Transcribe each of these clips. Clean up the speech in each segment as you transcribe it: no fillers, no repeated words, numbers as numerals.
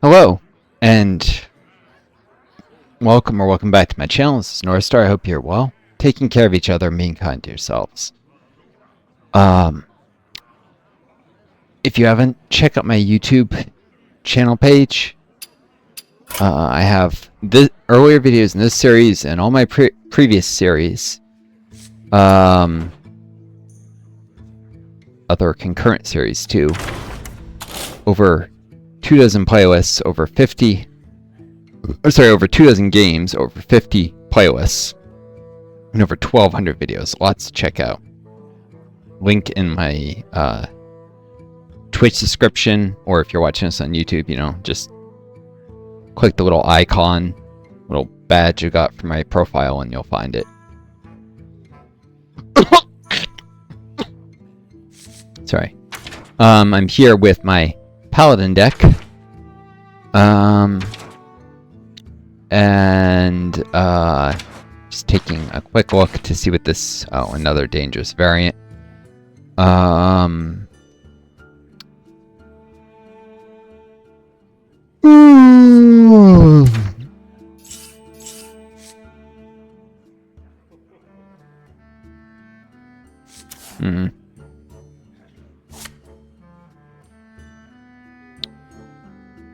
Hello, and welcome back to my channel. This is Northstar. I hope you're well, taking care of each other, and being kind to yourselves. If you haven't, check out my YouTube channel page. I have the earlier videos in this series and all my previous series. Other concurrent series too. Over 24 playlists, over 50. Over 24 games, over 50 playlists, and over 1,200 videos. Lots to check out. Link in my Twitch description, or if you're watching this on YouTube, just click the little icon, little badge you got for my profile, and you'll find it. Sorry. I'm here with my Paladin deck. And just taking a quick look to see what this another dangerous variant.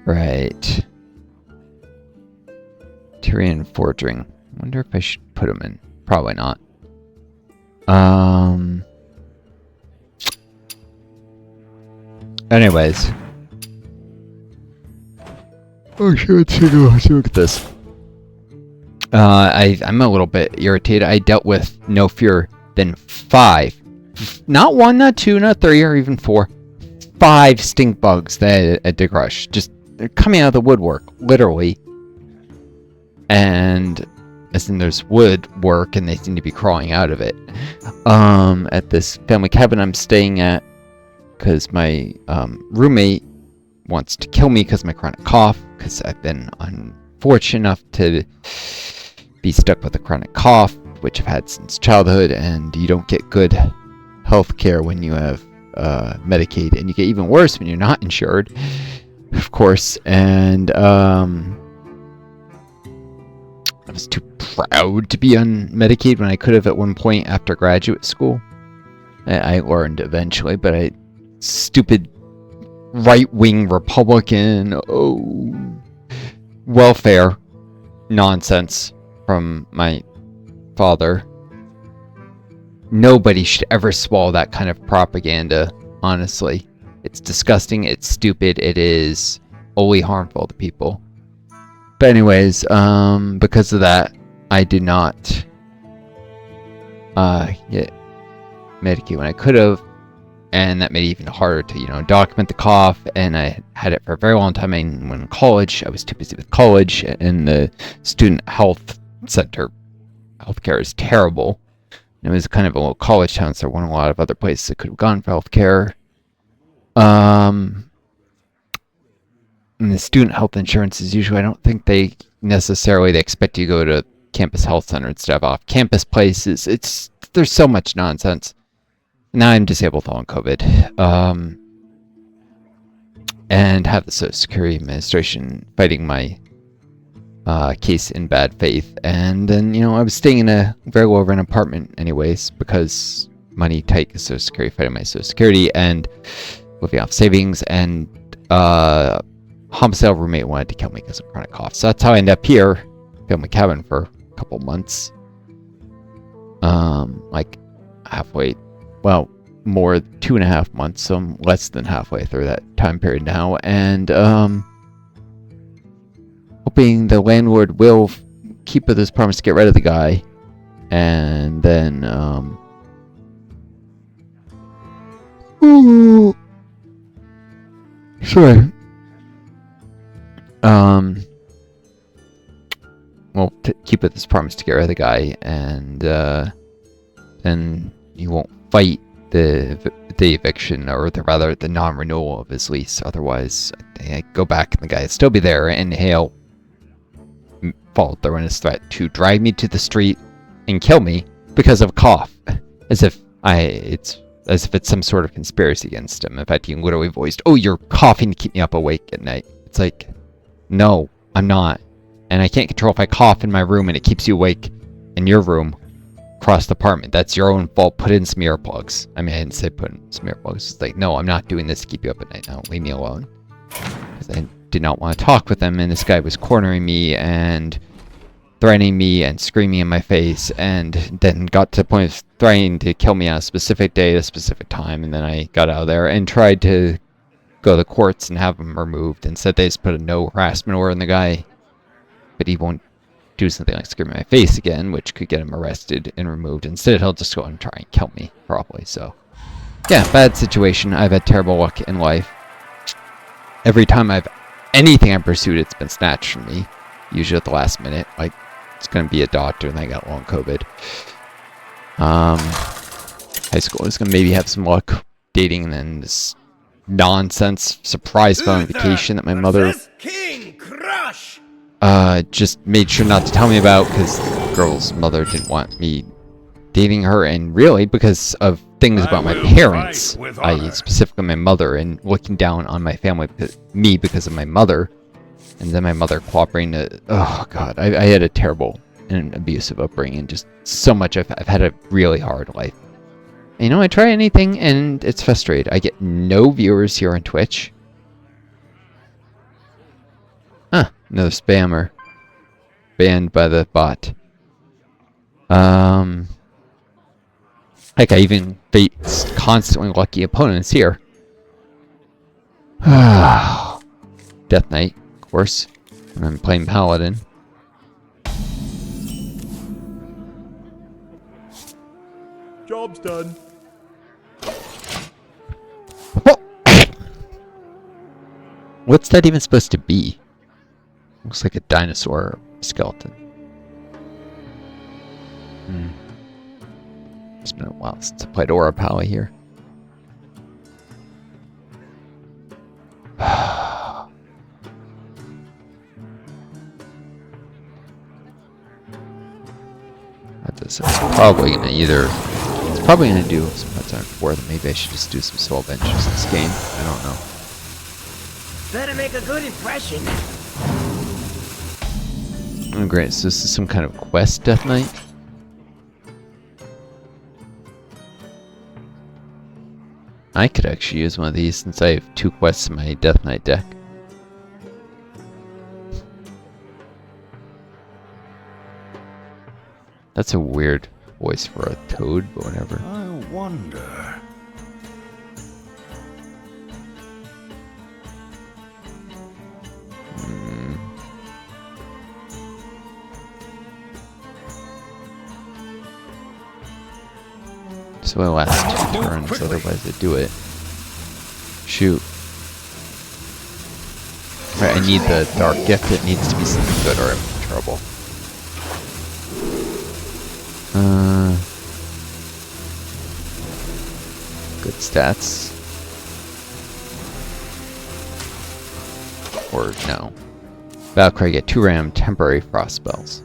Right. Tyrian Forging. Wonder if I should put them in. Probably not. Anyways. Oh shit, let's look at this. I'm a little bit irritated. I dealt with no fewer than 5. Not 1, not 2, not 3, or even 4. 5 stink bugs that at Dig Rush. Just they're coming out of the woodwork, literally. And as in there's woodwork, and they seem to be crawling out of it. At this family cabin I'm staying at, because my roommate wants to kill me because of my chronic cough, because I've been unfortunate enough to be stuck with a chronic cough, which I've had since childhood, and you don't get good health care when you have Medicaid, and you get even worse when you're not insured, of course. And I was too proud to be on Medicaid when I could have at one point after graduate school. I learned eventually, but stupid right-wing Republican, welfare nonsense from my father. Nobody should ever swallow that kind of propaganda, honestly. It's disgusting, it's stupid, it is only harmful to people. But anyways, because of that, I did not get Medicaid when I could have, and that made it even harder to, document the cough, and I had it for a very long time. And when in college, I was too busy with college, and the student health center healthcare is terrible. It was kind of a little college town, so there weren't a lot of other places I could have gone for healthcare. And the student health insurance is usually, I don't think they expect you to go to campus health center instead of off-campus places. There's so much nonsense. Now I'm disabled on COVID. And have the Social Security Administration fighting my case in bad faith. And then, I was staying in a very low rent apartment anyways, because money tight because Social Security fighting my Social Security and living off savings, and homicidal roommate wanted to kill me because of chronic cough. So that's how I ended up here, family cabin for a couple months. Like halfway, well, more 2.5 months, so I'm less than halfway through that time period now, and hoping the landlord will keep with his promise to get rid of the guy, and then well, keep with his promise to get rid of the guy, and then he won't fight the eviction, or rather the non-renewal of his lease. Otherwise, I go back and the guy will still be there, and he'll follow through on his threat to drag me to the street and kill me because of cough, as if it's some sort of conspiracy against him. In fact, he literally voiced, "Oh, you're coughing to keep me up awake at night." It's like, no, I'm not. And I can't control if I cough in my room and it keeps you awake in your room across the apartment. That's your own fault. Put in some earplugs. I mean, I didn't say put in some earplugs. It's like, no, I'm not doing this to keep you up at night. No, leave me alone. Because I did not want to talk with him, and this guy was cornering me and threatening me and screaming in my face, and then got to the point of threatening to kill me on a specific day at a specific time, and then I got out of there and tried to go to the courts and have him removed, and said they just put a no harassment order on the guy, but he won't do something like scream in my face again, which could get him arrested and removed. Instead, he'll just go and try and kill me, probably. So, yeah, bad situation. I've had terrible luck in life. Every time anything I've pursued, it's been snatched from me, usually at the last minute. Like, it's going to be a doctor, and I got long COVID. High school is going to maybe have some luck dating, and then this nonsense surprise phone vacation that my mother just made sure not to tell me about, because the girl's mother didn't want me dating her, and really because of things about my parents, i.e. specifically my mother, and looking down on my family, me, because of my mother, and then my mother cooperating to, oh god, I had a terrible and abusive upbringing, just so much. I've had a really hard life. And, you know, I try anything and it's frustrating. I get no viewers here on Twitch. Huh, another spammer. Banned by the bot. Heck, I even face constantly lucky opponents here. Death Knight, of course. And I'm playing Paladin. Job's done. What's that even supposed to be? Looks like a dinosaur skeleton. It's been a while since I played Aura Pally here. It's probably gonna it's probably gonna do some parts on 4, then maybe I should just do some soul benches in this game. I don't know. Better make a good impression. Oh great, so this is some kind of quest, Death Knight? I could actually use one of these since I have 2 quests in my Death Knight deck. That's a weird voice for a toad, but whatever. I wonder. So the last 2 turns, otherwise I do it. Shoot. Right, I need the dark gift. It needs to be something good or I'm in trouble. Good stats. Or no. Valkyrie get 2 random temporary frost spells.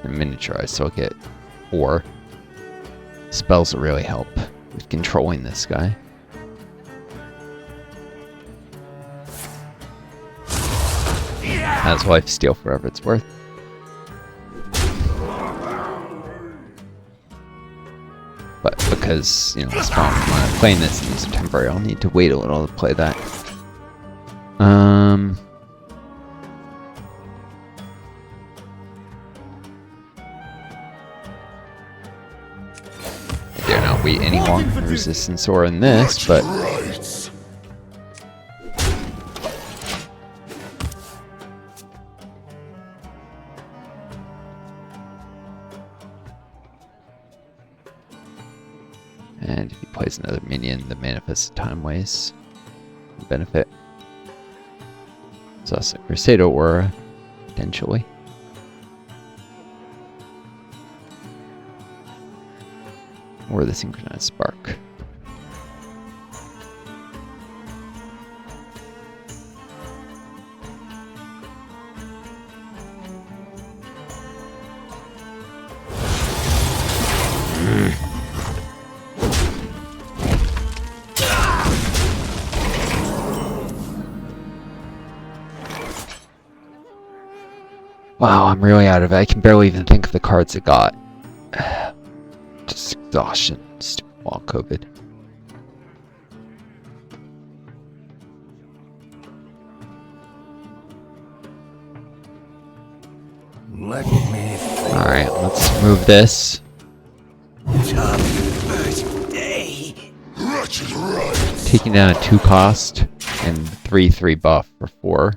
And miniaturized, so I'll get 4. Spells will really help with controlling this guy. Has life steal for whatever it's worth. But because, you know, when I'm playing this and these are temporary, I'll need to wait a little to play that. I dare not wait any longer for resistance or in this, but and if he plays another minion, the manifest time waste benefit. So that's a Crusader Aura, potentially. Or the Synchronized Spark. Wow, I'm really out of it. I can barely even think of the cards it got. Just exhaustion. Stupid wall COVID. Let me Alright, let's move this. Tough first day. Taking down a 2 cost and 3/3 buff for 4.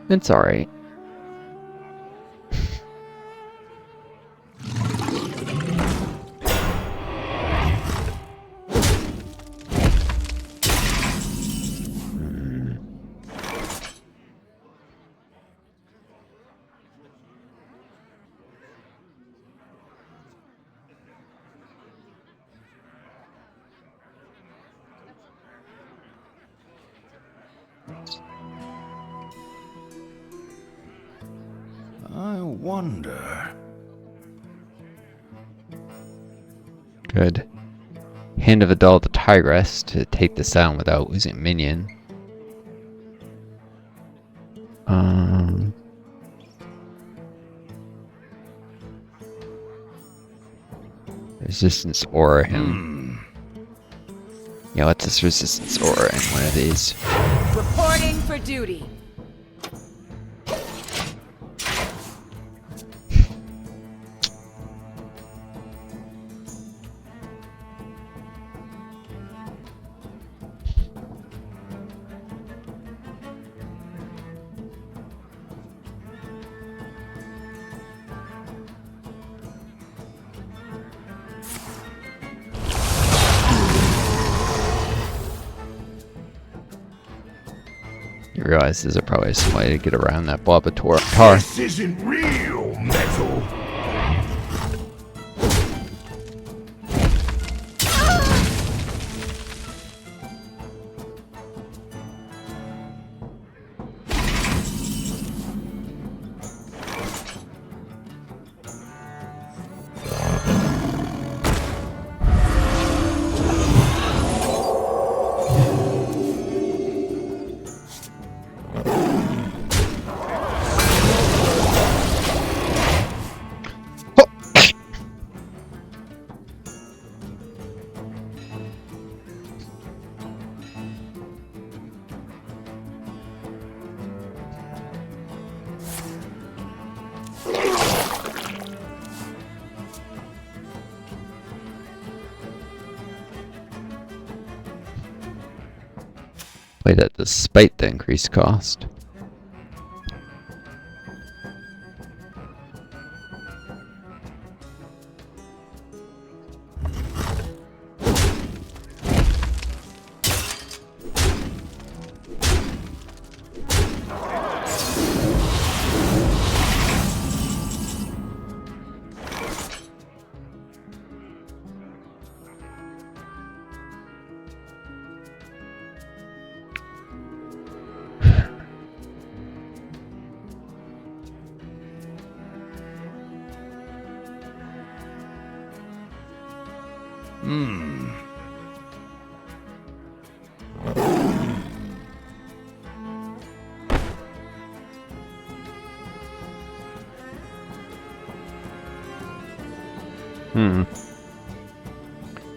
It's alright. I wonder. Good. Hand of Adult the Tigress to take this down without losing a minion. Resistance aura him. Yeah, let's just resistance aura in one of these. Reporting for duty. You realize there's probably some way to get around that Blobator tar. This isn't real metal. Play that despite the increased cost.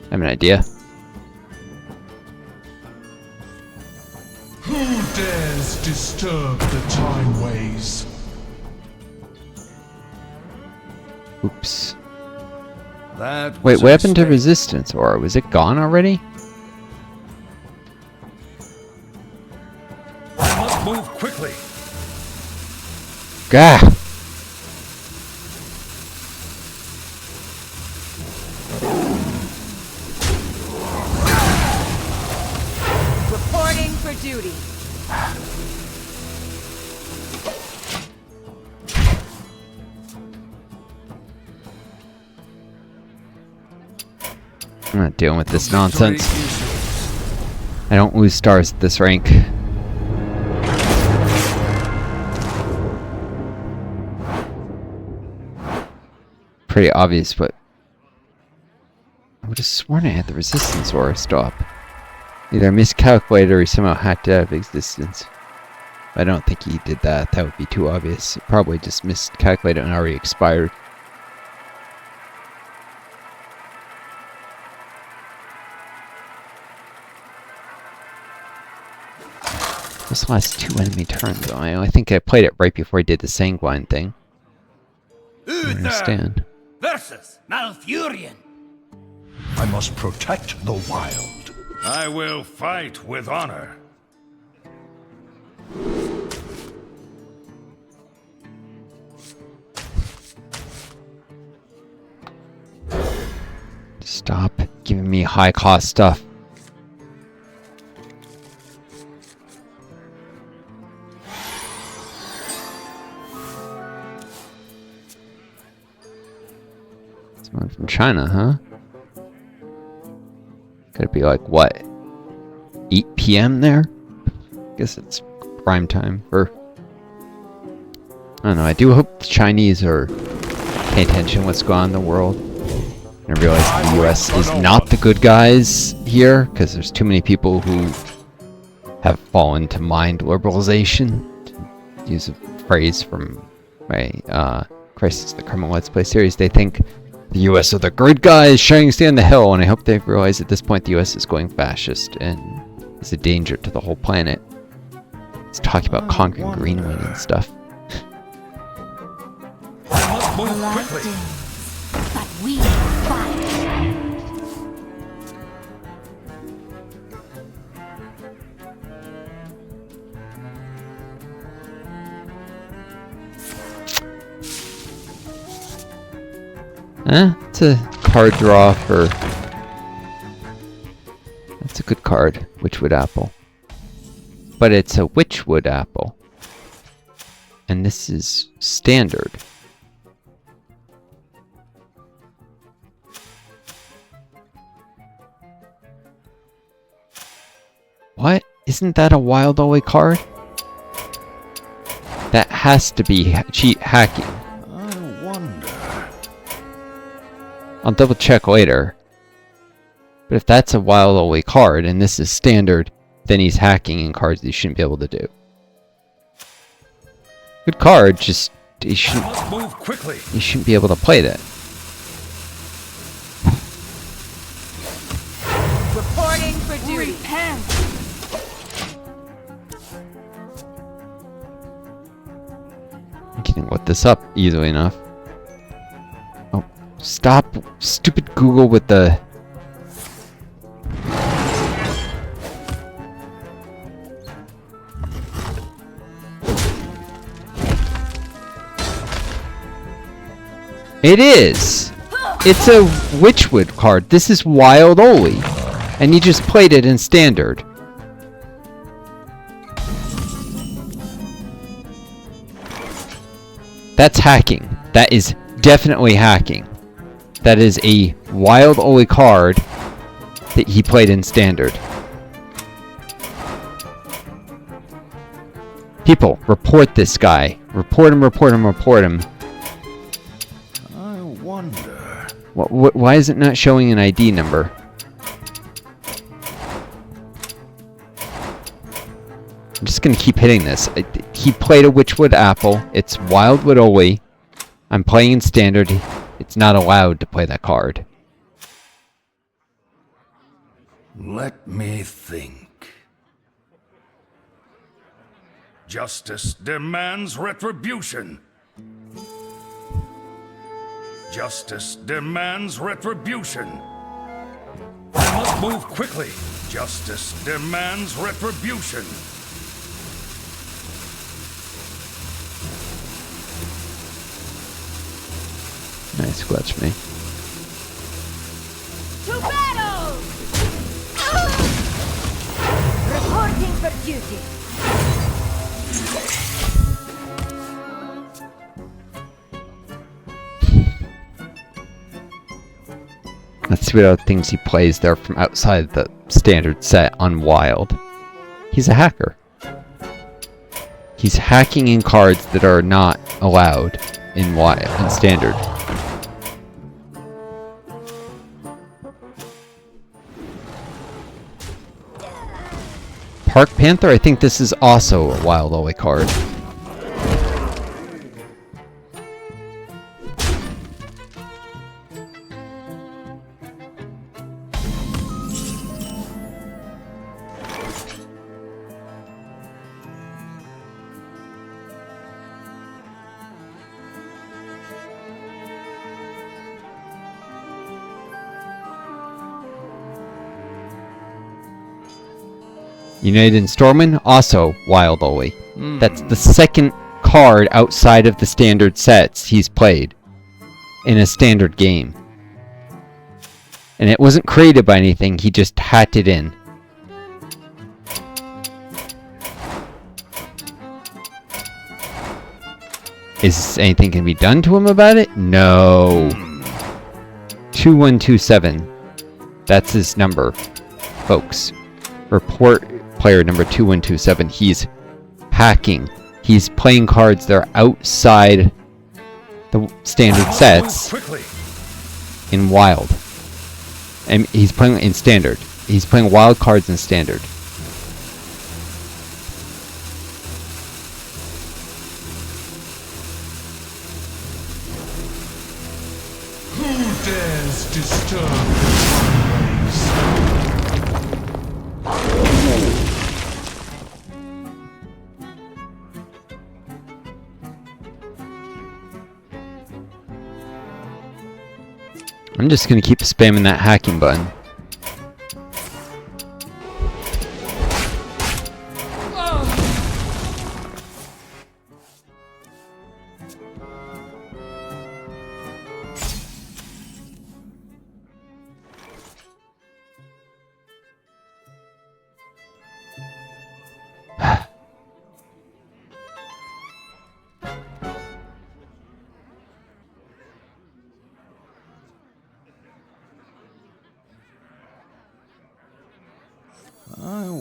I have an idea. Who dares disturb the time ways? Oops. That Wait, was what a happened to mistake. resistance aura? Was it gone already? I must move quickly. Gah! Reporting for duty. I'm not dealing with this nonsense. I don't lose stars at this rank. Pretty obvious, but I would have sworn I had the resistance aura stop. Either I miscalculated or he somehow hacked it out of existence. I don't think he did that. That would be too obvious. He probably just miscalculated and already expired. This last 2 enemy turns, though. I think I played it right before I did the Sanguine thing. I don't understand. Versus Malfurion. I must protect the wild. I will fight with honor. Stop giving me high-cost stuff. Someone from China, huh? Could it be like, what? 8 p.m. there? Guess it's prime time for... I don't know, I do hope the Chinese are paying attention to what's going on in the world. And I realize the US is not the good guys here, because there's too many people who have fallen to mind liberalization, to use a phrase from my Crisis the Criminal Let's Play series. They think the US are the good guys shining stay on the hill, and I hope they realize at this point the US is going fascist and is a danger to the whole planet. It's talking about conquering Greenland and stuff. Move quickly. But we fight. It's a card draw for... That's a good card, Witchwood Apple. But it's a Witchwood Apple. And this is standard. What? Isn't that a Wild Owly card? That has to be cheat hacking. I wonder. I'll double check later. But if that's a Wild Owly card and this is standard, then he's hacking in cards that he shouldn't be able to do. Good card, just he shouldn't Move quickly. you shouldn't be able to play that. Reporting for duty. Repent. I can look this up easily enough. Oh, stop, stupid Google with the... It is! It's a Witchwood card. This is Wild Owly. And you just played it in standard. That's hacking. That is definitely hacking. That is a Wild Owly card that he played in standard. People, report this guy. Report him, report him, report him. I wonder. Why is it not showing an ID number? I'm just gonna keep hitting this. He played a Witchwood Apple. It's Wildwood Owly. I'm playing in standard. It's not allowed to play that card. Let me think. Justice demands retribution. Justice demands retribution. I must move quickly. Justice demands retribution. Nice clutch me. To battle! Reporting for duty. Let's see what other things he plays there from outside the standard set on Wild. He's a hacker. He's hacking in cards that are not allowed in Wild in standard. Park Panther, I think this is also a Wild Aloy card. United Stormwind, also Wild Aloy. That's the second card outside of the standard sets he's played in a standard game. And it wasn't created by anything, he just hacked it in. Is anything can be done to him about it? No. 2127. That's his number, folks. Report player number 2127. He's hacking. He's playing cards that are outside the standard sets in wild. And he's playing in standard. He's playing wild cards in standard. Who dares disturb the time waves? I'm just gonna keep spamming that hacking button.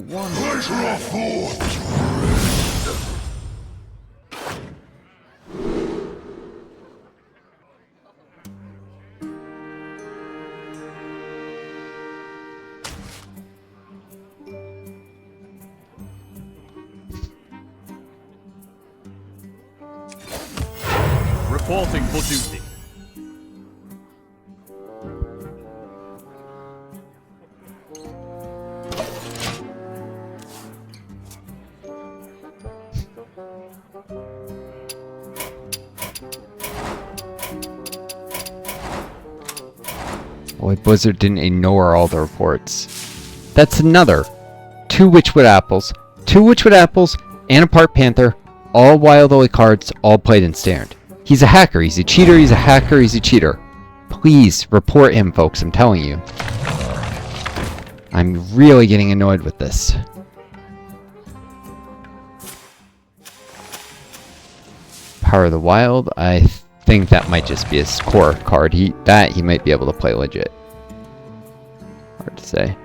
Pleasure of force. Reporting for duty. Boy, Blizzard didn't ignore all the reports. That's another. 2 Witchwood Apples, 2 Witchwood Apples, and a Park Panther, all Wild Aloy cards, all played in standard. He's a hacker, he's a cheater, he's a hacker, he's a cheater. Please report him, folks, I'm telling you. I'm really getting annoyed with this. Power of the Wild, I think that might just be his core card. He might be able to play legit. Hard to say.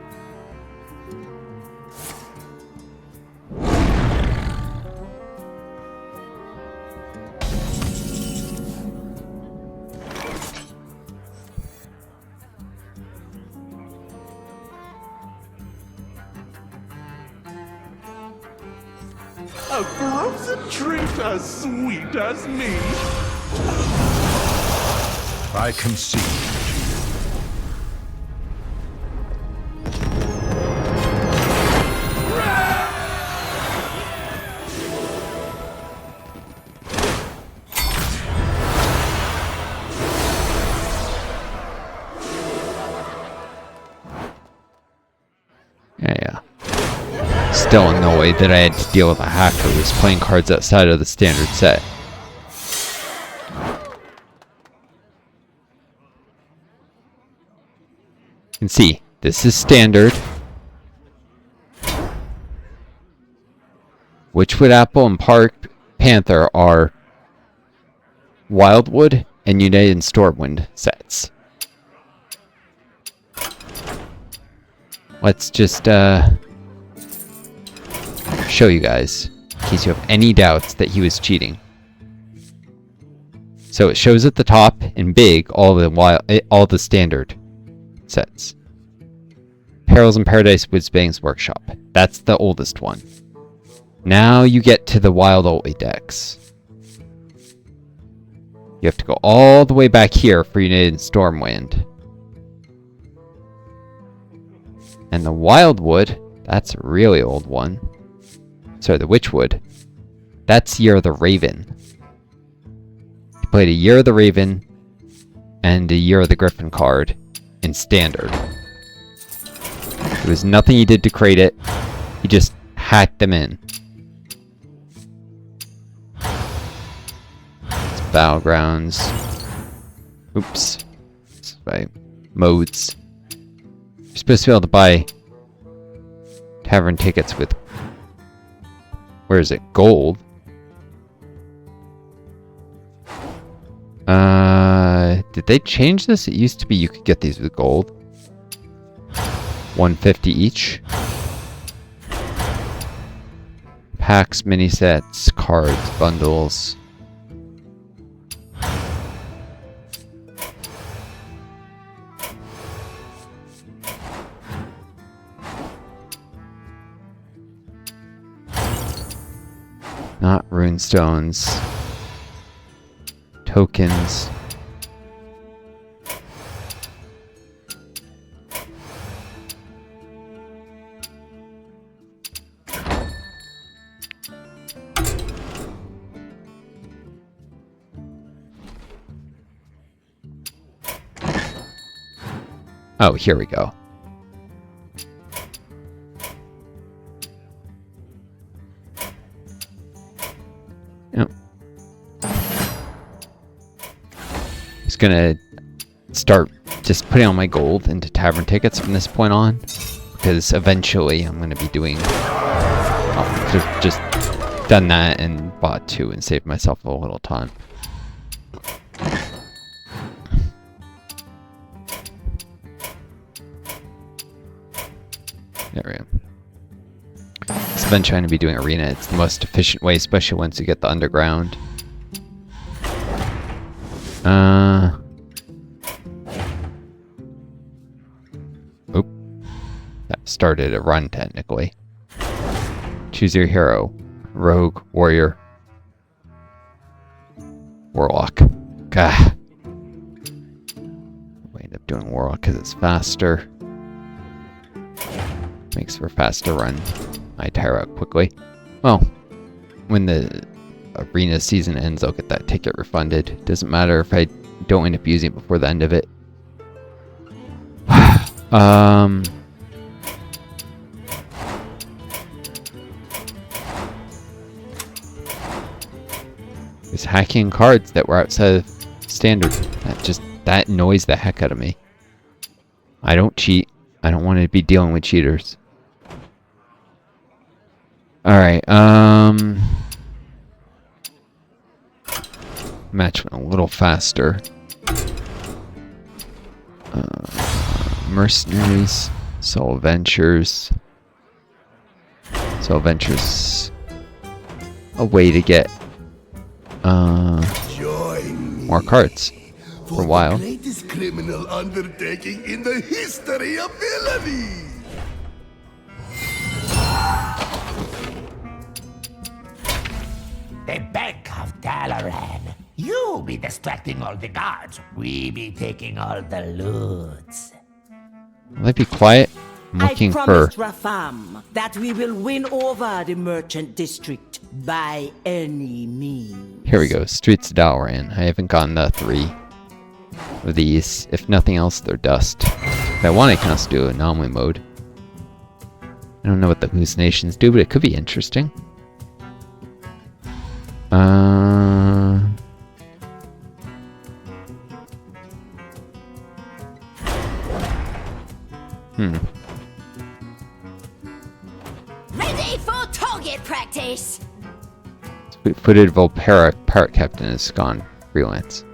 A frozen treat as sweet as me. I concede. Yeah. Still annoyed that I had to deal with a hacker who was playing cards outside of the standard set. You can see, this is standard. Witchwood Apple and Park Panther are Wildwood and United Stormwind sets. Let's just show you guys, in case you have any doubts that he was cheating. So it shows at the top in big all the standard sets. Perils in Paradise Whizbang's Workshop. That's the oldest one. Now you get to the Wild Ollie decks. You have to go all the way back here for United Stormwind. And the Wildwood, that's a really old one. Sorry, the Witchwood. That's Year of the Raven. You played a Year of the Raven and a Year of the Griffin card in Standard. There was nothing he did to create it. He just hacked them in. It's Battlegrounds. Oops. It's by modes. You're supposed to be able to buy tavern tickets with, where is it? Gold. Did they change this? It used to be you could get these with gold. 150 each. Packs, mini sets, cards, bundles. Not runestones. Tokens. Oh, here we go. Yep. Just gonna start just putting all my gold into tavern tickets from this point on, because eventually I'm gonna be doing. Oh, could have just done that and bought 2 and saved myself a little time. There we go. So I've been trying to be doing arena. It's the most efficient way, especially once you get the underground. Oop. That started a run, technically. Choose your hero. Rogue, warrior, warlock. Gah. We end up doing warlock because it's faster. Makes for a faster run. I tire out quickly. Well, when the arena season ends, I'll get that ticket refunded. Doesn't matter if I don't end up using it before the end of it. There's hacking cards that were outside of Standard. That annoys the heck out of me. I don't cheat. I don't want to be dealing with cheaters. Alright, match went a little faster. Mercenaries, Soul Ventures. Soul Ventures, a way to get more cards for a while. The greatest criminal undertaking in the history of villainy. The Bank of Dalaran. You be distracting all the guards. We be taking all the loots. Will I be quiet? I'm looking I for. promised Rafam that we will win over the merchant district by any means. Here we go. Streets of Dalaran. I haven't gotten the 3 of these. If nothing else, they're dust. If I want, I can also do anomaly mode. I don't know what the hallucinations do, but it could be interesting. Ready for target practice. Footed Volpera Parrot Captain is gone freelance.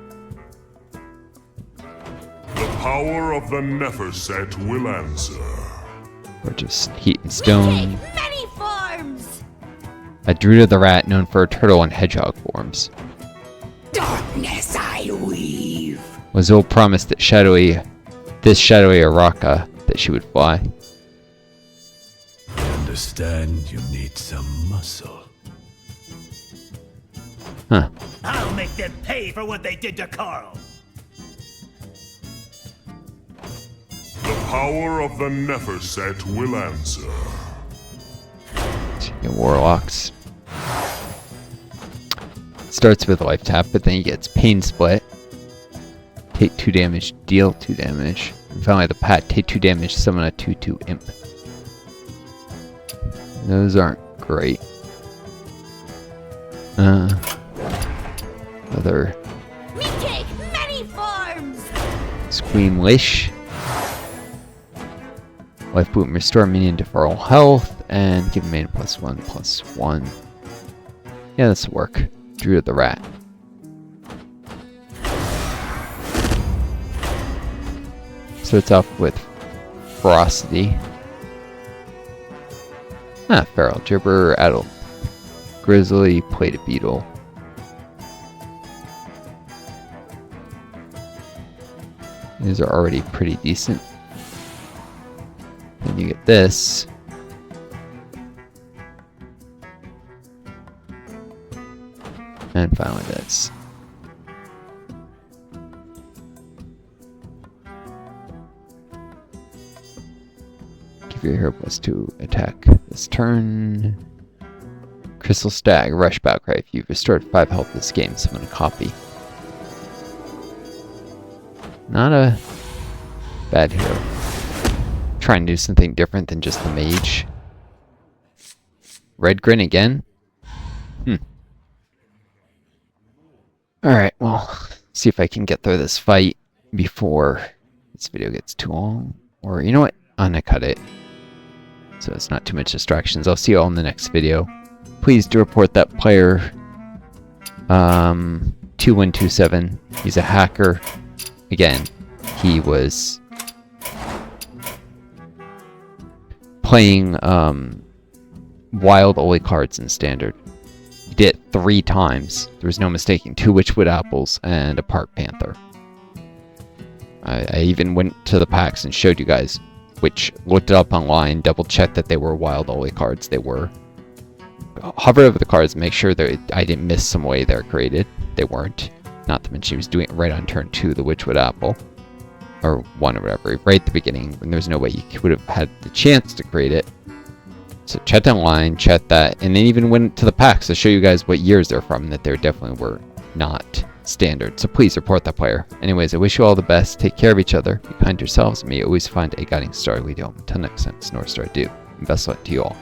The power of the Neferset will answer. Or just heat and We stone. take many forms. A Druid of the Rat known for turtle and hedgehog forms. Darkness I weave. Lazul promised that this shadowy Araka that she would fly. understand you need some muscle. Huh. I'll make them pay for what they did to Carl. The power of the Neferset will answer. Get warlocks. Starts with life tap, but then he gets pain split. Take 2 damage, deal 2 damage. And finally the pat, take 2 damage, summon a 2/2 imp. Those aren't great. Other Me take many forms! Squeamish. Life boot and restore minion to full health, and give main +1/+1. Yeah, this will work. Drew the rat. Starts off with ferocity. Feral Gibber, adult grizzly, plated beetle. These are already pretty decent. Then you get this. And finally this. Give your hero +2 attack this turn. Crystal Stag, Rush Battlecry. If you've restored 5 health this game, summon a copy. Not a bad hero. Try and do something different than just the mage. Red Grin again? Alright, well, see if I can get through this fight before this video gets too long. Or, you know what? I'm gonna cut it, so it's not too much distractions. I'll see you all in the next video. Please do report that player 2127. He's a hacker. Again, he was playing wild Oli cards in standard. He did it 3 times. There was no mistaking. 2 Witchwood apples and a Park Panther. I even went to the packs and showed you guys, which looked it up online, double checked that they were wild Oli cards. They were. Hover over the cards, make sure that I didn't miss some way they're created. They weren't. Not to mention he was doing it right on turn 2, the Witchwood apple. Or 1 or whatever, right at the beginning, when there's no way you would have had the chance to create it. So check that line, check that, and then even went to the packs to show you guys what years they're from, that they definitely were not standard. So please report that player. Anyways, I wish you all the best. Take care of each other. Be kind to yourselves. And may you always find a guiding star to lead you home. Until next time, it's Northstar do. And best luck to you all.